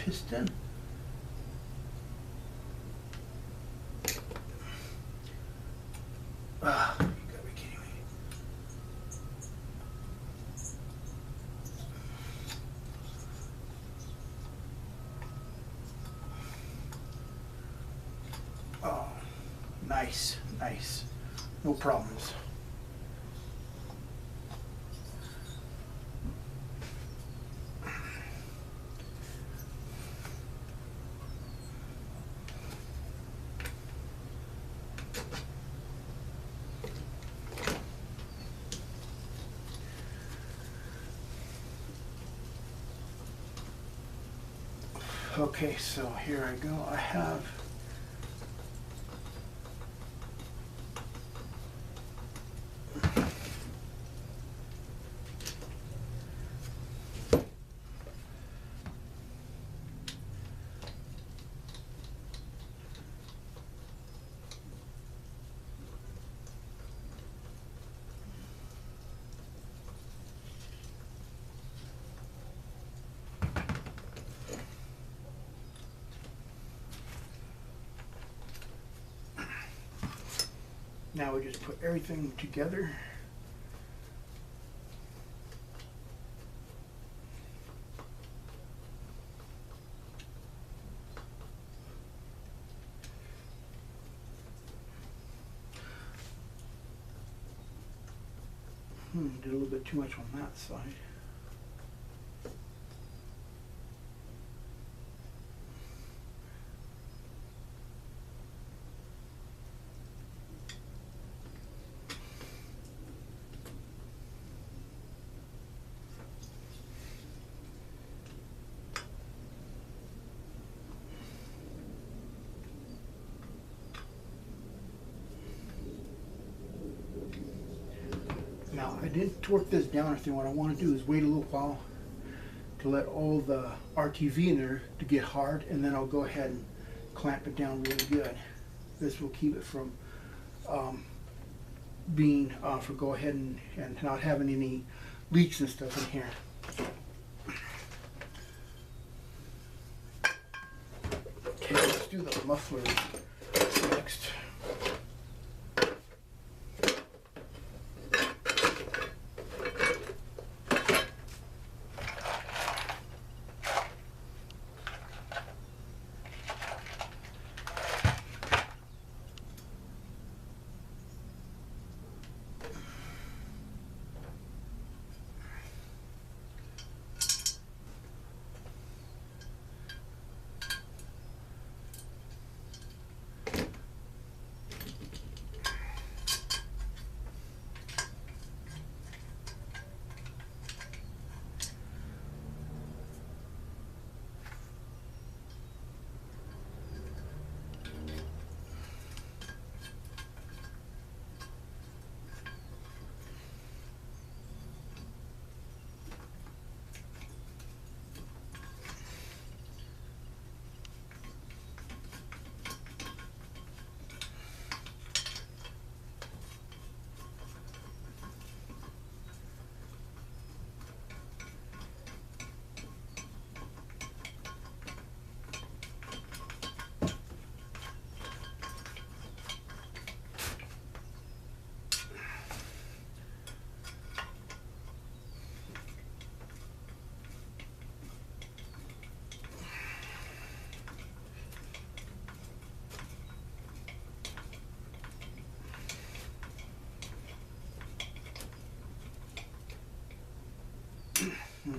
piston. Ah, you gotta be kidding me. Oh, nice, nice. No problems. Okay, so here I go. I have now we just put everything together. Did a little bit too much on that side. Now, I didn't torque this down or anything. What I want to do is wait a little while to let all the RTV in there to get hard, and then I'll go ahead and clamp it down really good. This will keep it from go ahead and not having any leaks and stuff in here. Okay, let's do the muffler next.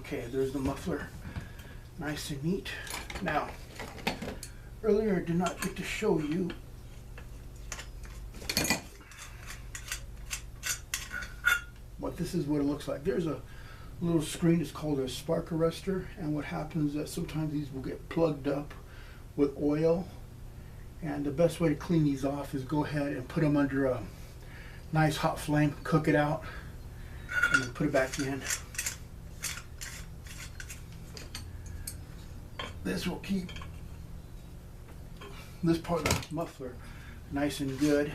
Okay, there's the muffler, nice and neat. Now, earlier I did not get to show you what this is what it looks like. There's a little screen, it's called a spark arrestor, and what happens is that sometimes these will get plugged up with oil, and the best way to clean these off is go ahead and put them under a nice hot flame, cook it out, and then put it back in. This will keep this part of the muffler nice and good.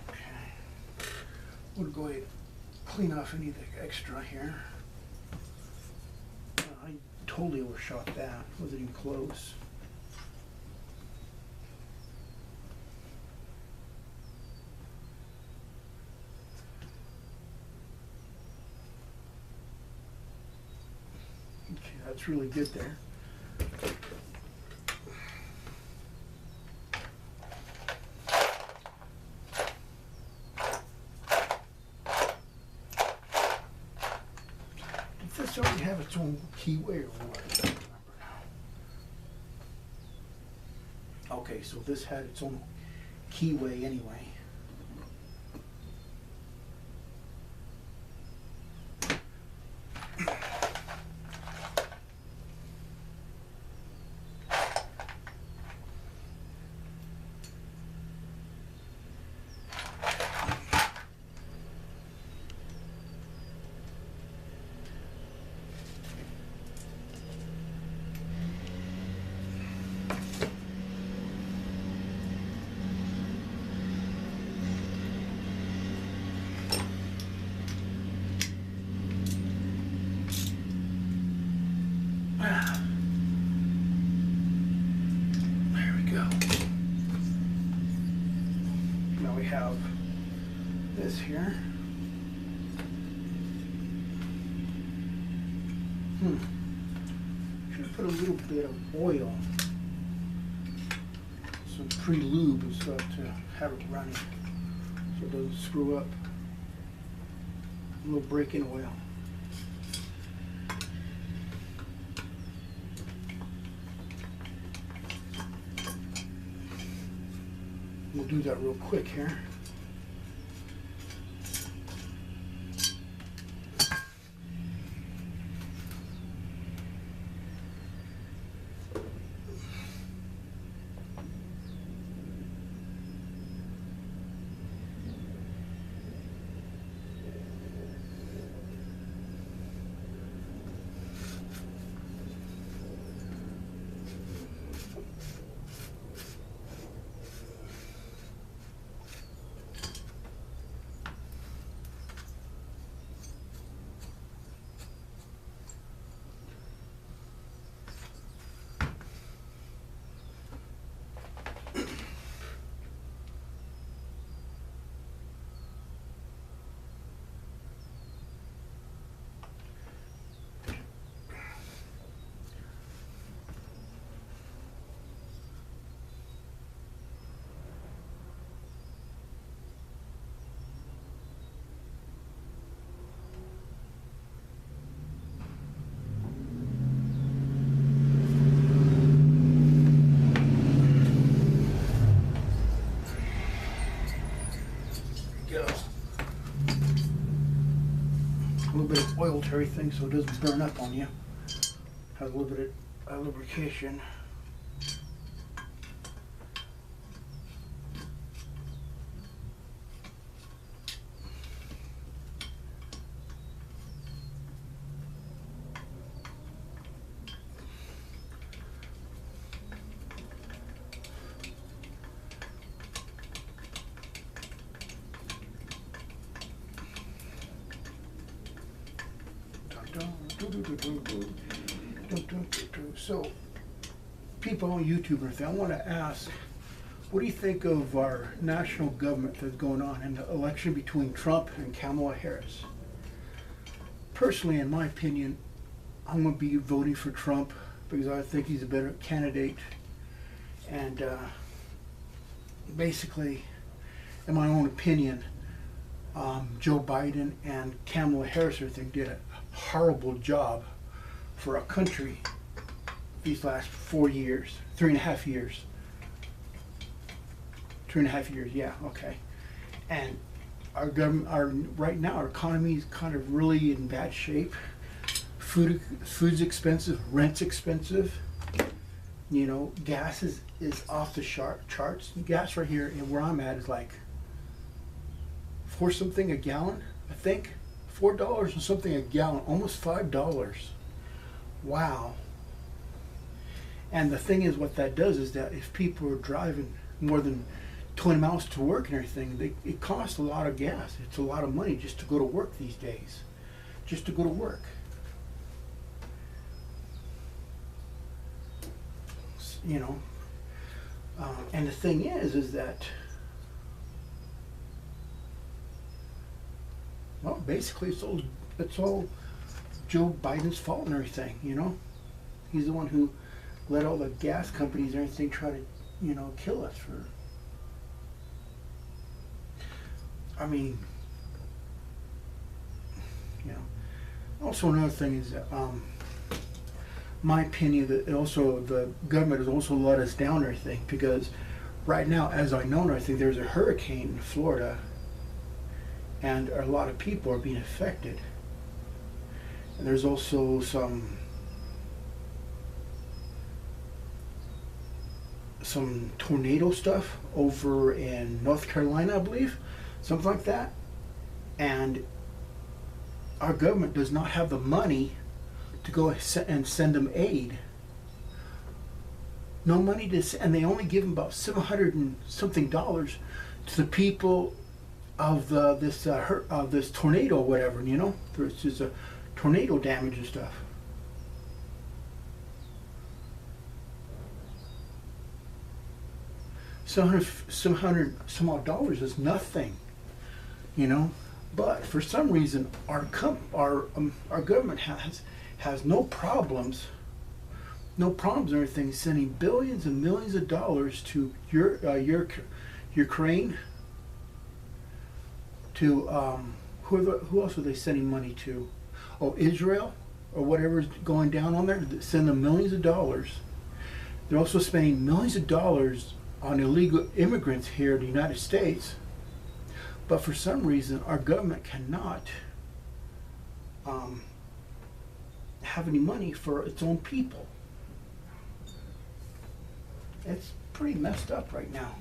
Okay. We'll go ahead and clean off anything extra here. I totally overshot that. Wasn't even close. Okay, that's really good there. Does this already have its own keyway or what? I don't remember now. Okay, so this had its own keyway anyway. There we go. Now we have this here. Should have put a little bit of oil, some pre-lube and stuff to have it running so it doesn't screw up. A little break-in oil. We'll do that real quick here. A little bit of oil to everything so it doesn't burn up on you. Has a little bit of lubrication. So, people on YouTube and everything, I want to ask, what do you think of our national government that's going on in the election between Trump and Kamala Harris? Personally, in my opinion, I'm going to be voting for Trump because I think he's a better candidate. And basically, in my own opinion, Joe Biden and Kamala Harris, I think, did a horrible job for our country these last 4 years, 3.5 years. 3.5 years, yeah, okay. And our government, right now, our economy is kind of really in bad shape. Food's expensive, rent's expensive. You know, gas is off the charts. Gas right here, and where I'm at, is like $4 something a gallon, I think. $4 and something a gallon, almost $5. Wow. And the thing is, what that does is that if people are driving more than 20 miles to work and everything, it costs a lot of gas. It's a lot of money just to go to work these days. Just to go to work. you know. And the thing is that, well, basically it's all Joe Biden's fault and everything, you know. He's the one who let all the gas companies and everything try to, you know, kill us for. I mean, you know. Also, another thing is that, my opinion, that also the government has also let us down and everything, because right now, as I know, I think there's a hurricane in Florida, and a lot of people are being affected. And there's also some tornado stuff over in North Carolina, I believe, something like that. And our government does not have the money to go and send them aid. No money to, and they only give them about $700 and something to the people of this tornado or whatever, you know. There's just a tornado damage and stuff. Some hundred some odd dollars is nothing, you know. But for some reason, our government has no problems and everything, sending billions and millions of dollars to Ukraine, to who else are they sending money to? Oh, Israel, or whatever's going down on there. Send them millions of dollars. They're also spending millions of dollars on illegal immigrants here in the United States. But for some reason, our government cannot have any money for its own people. It's pretty messed up right now.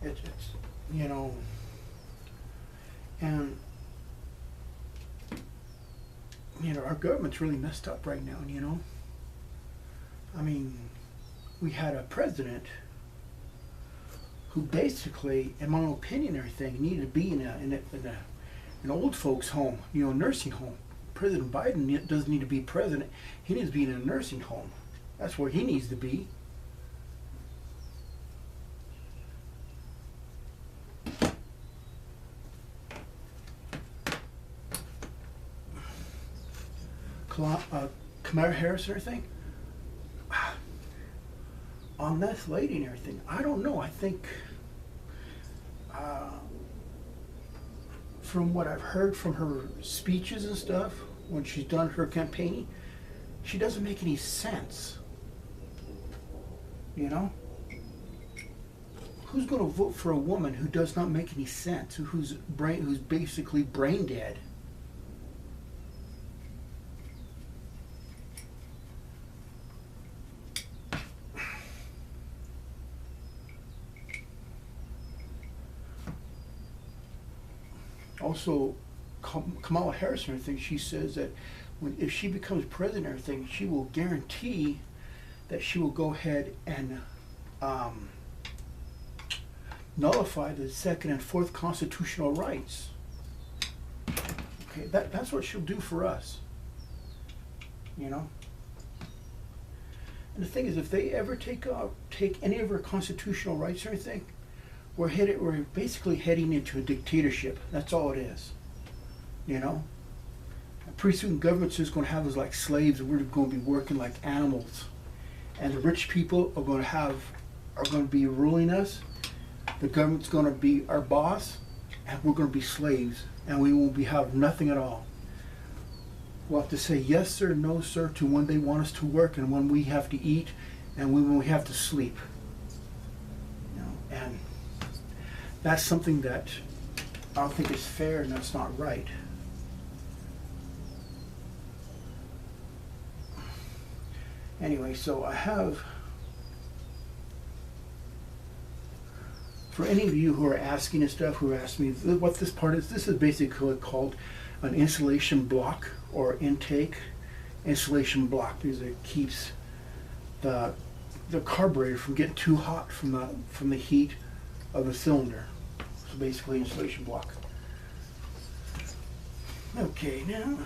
It's you know, and you know, our government's really messed up right now, you know. I mean, we had a president who basically, in my own opinion, everything needed to be in an old folks' home, you know, nursing home. President Biden doesn't need to be president. He needs to be in a nursing home. That's where he needs to be. Kamala Harris and everything, on this lady and everything, I don't know. I think from what I've heard from her speeches and stuff, when she's done her campaigning, she doesn't make any sense. You know? Who's going to vote for a woman who does not make any sense, who's basically brain dead? Also, Kamala Harris and everything, she says that if she becomes president and everything, she will guarantee that she will go ahead and nullify the second and fourth constitutional rights. Okay, that's what she'll do for us. You know? And the thing is, if they ever take any of our constitutional rights or anything, we're basically heading into a dictatorship. That's all it is. You know? And pretty soon government's just going to have us like slaves, and we're going to be working like animals. And the rich people are going to be ruling us. The government's going to be our boss, and we're going to be slaves, and we won't have nothing at all. We'll have to say yes sir, no sir to when they want us to work, and when we have to eat, and when we have to sleep. You know, and that's something that I don't think is fair, and that's not right. Anyway, so I have, for any of you who are asking and stuff, who asked me what this part is, this is basically called an insulation block, or intake insulation block, because it keeps the carburetor from getting too hot from the heat of the cylinder. So basically, insulation block. Okay, now.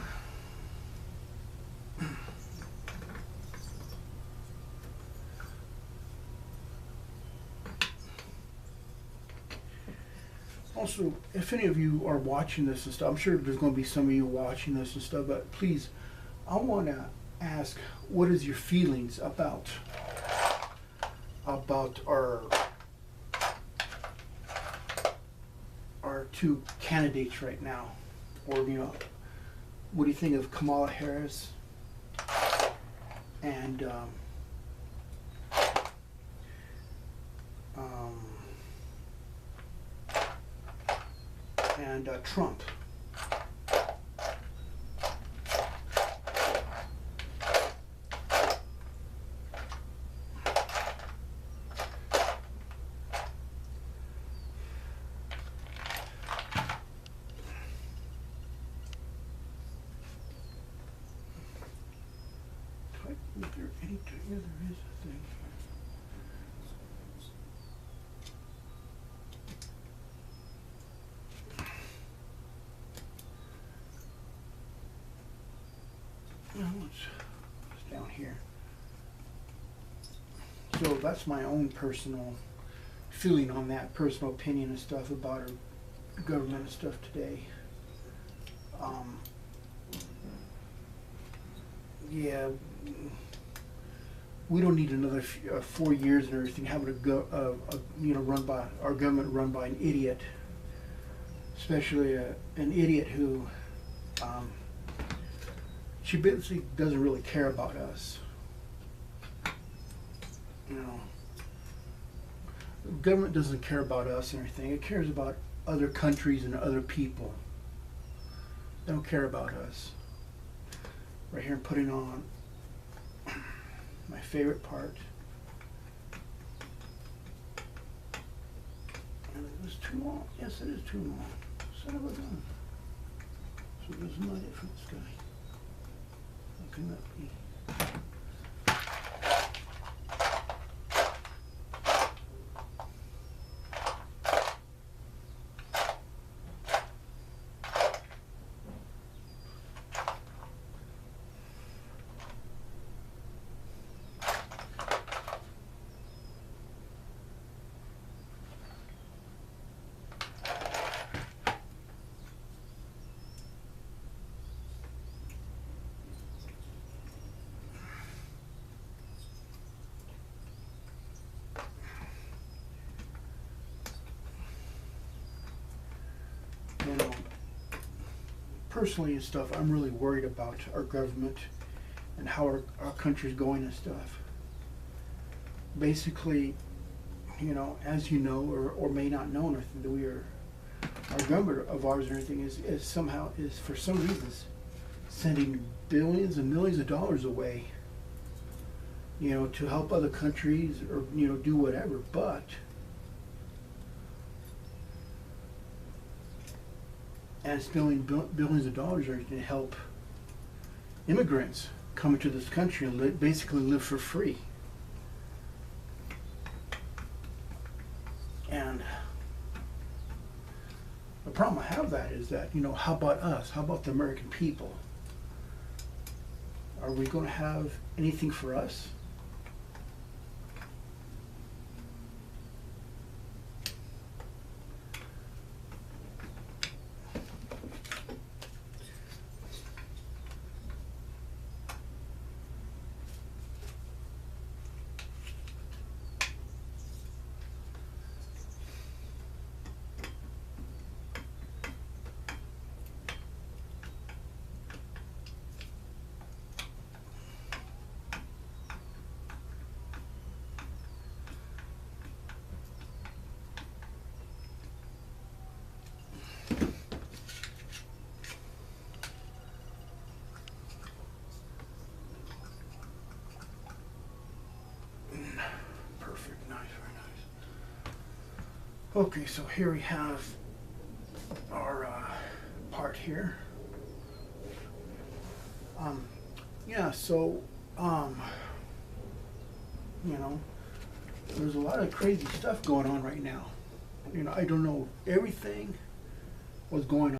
Also, if any of you are watching this and stuff, I'm sure there's going to be some of you watching this and stuff, but please, I want to ask, what is your feelings about our two candidates right now? Or, what do you think of Kamala Harris and Trump? Is there any? Yeah, there is a thing. No, it's down here. So that's my own personal feeling on that, personal opinion and stuff about our government and stuff today. Yeah, we don't need another 4 years and everything having run by our government, run by an idiot, especially an idiot who she basically doesn't really care about us. The government doesn't care about us and everything. It cares about other countries and other people. They don't care about us. Right here, I'm putting on my favorite part. And it was too long. Yes, it is too long. Son of a gun. So there's not it for this guy. How can that be? Personally and stuff, I'm really worried about our government and how our country's going and stuff. Basically, as you know, or may not know, anything, that our government of ours and everything is for some reasons sending billions and millions of dollars away, to help other countries or, do whatever, but and spending billions of dollars to help immigrants come into this country and basically live for free. And the problem I have that is that, how about us? How about the American people? Are we going to have anything for us? Okay, so here we have our part here. Yeah, so there's a lot of crazy stuff going on right now. I don't know everything what's going on.